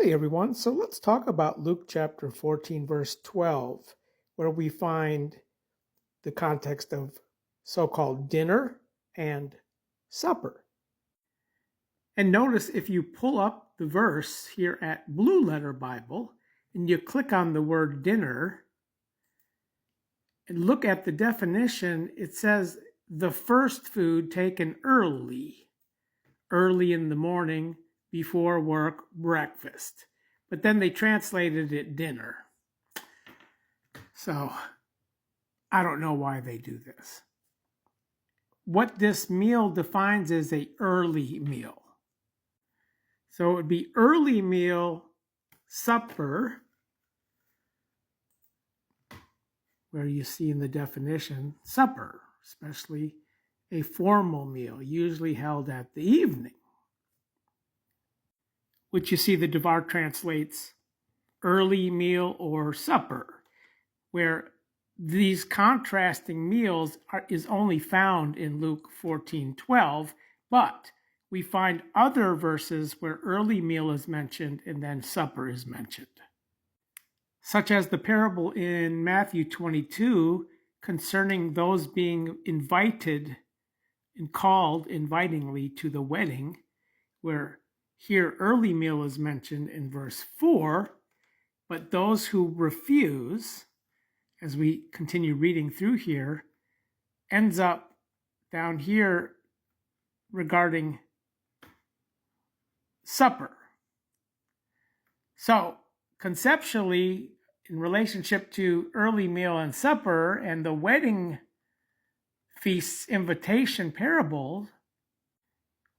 Hey everyone, so let's talk about Luke chapter 14, verse 12, where we find the context of so called dinner and supper. And notice if you pull up the verse here at Blue Letter Bible and you click on the word dinner and look at the definition, it says the first food taken early in the morning, before work, breakfast. But then they translated it dinner. So I don't know why they do this. What this meal defines is a early meal. So it would be early meal, supper, where you see in the definition, supper, especially a formal meal, usually held at the evening, which you see the Devar translates early meal or supper, where these contrasting meals is only found in Luke 14:12, but we find other verses where early meal is mentioned and then supper is mentioned, such as the parable in Matthew 22 concerning those being invited and called invitingly to the wedding, where here early meal is mentioned in verse 4, but those who refuse, as we continue reading through here, ends up down here regarding supper. So conceptually, in relationship to early meal and supper and the wedding feast's invitation parable,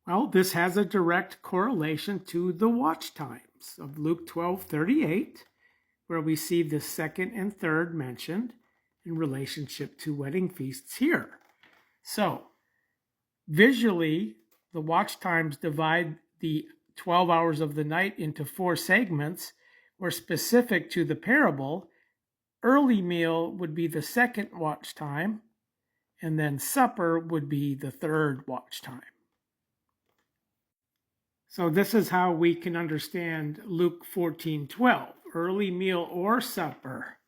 well, this has a direct correlation to the watch times of Luke 12:38, where we see the second and third mentioned in relationship to wedding feasts here. So, visually, the watch times divide the 12 hours of the night into 4 segments, where specific to the parable, early meal would be the second watch time, and then supper would be the third watch time. So this is how we can understand Luke 14:12, early meal or supper,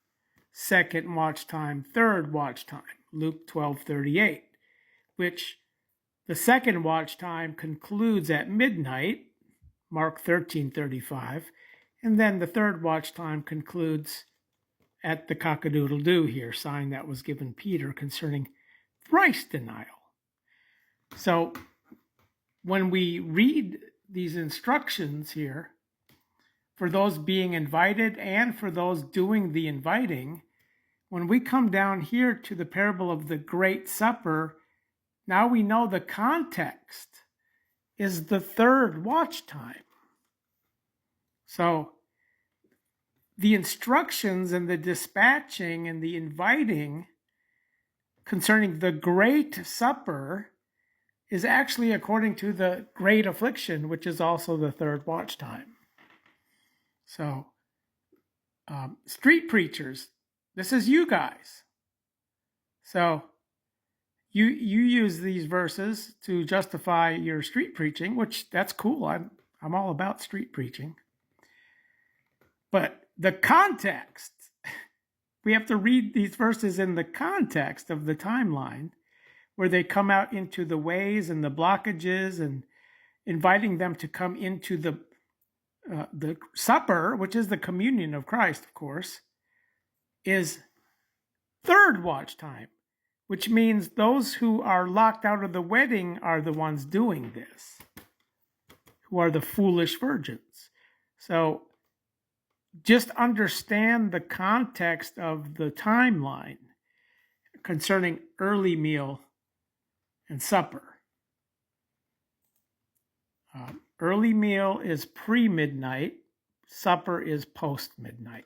second watch time, third watch time, Luke 12:38, which the second watch time concludes at midnight, Mark 13:35, and then the third watch time concludes at the cock-a-doodle-doo here, sign that was given Peter concerning thrice denial. So when we read these instructions here, for those being invited and for those doing the inviting, when we come down here to the parable of the Great Supper, now we know the context is the third watch time. So the instructions and the dispatching and the inviting concerning the Great Supper is actually according to the Great Affliction, which is also the third watch time. So, street preachers, this is you guys. So, you use these verses to justify your street preaching, which that's cool. I'm all about street preaching. But the context, we have to read these verses in the context of the timeline, where they come out into the ways and the blockages and inviting them to come into the supper, which is the communion of Christ, of course, is third watch time, which means those who are locked out of the wedding are the ones doing this, who are the foolish virgins. So just understand the context of the timeline concerning early meal and supper. Early meal is pre-midnight, supper is post-midnight.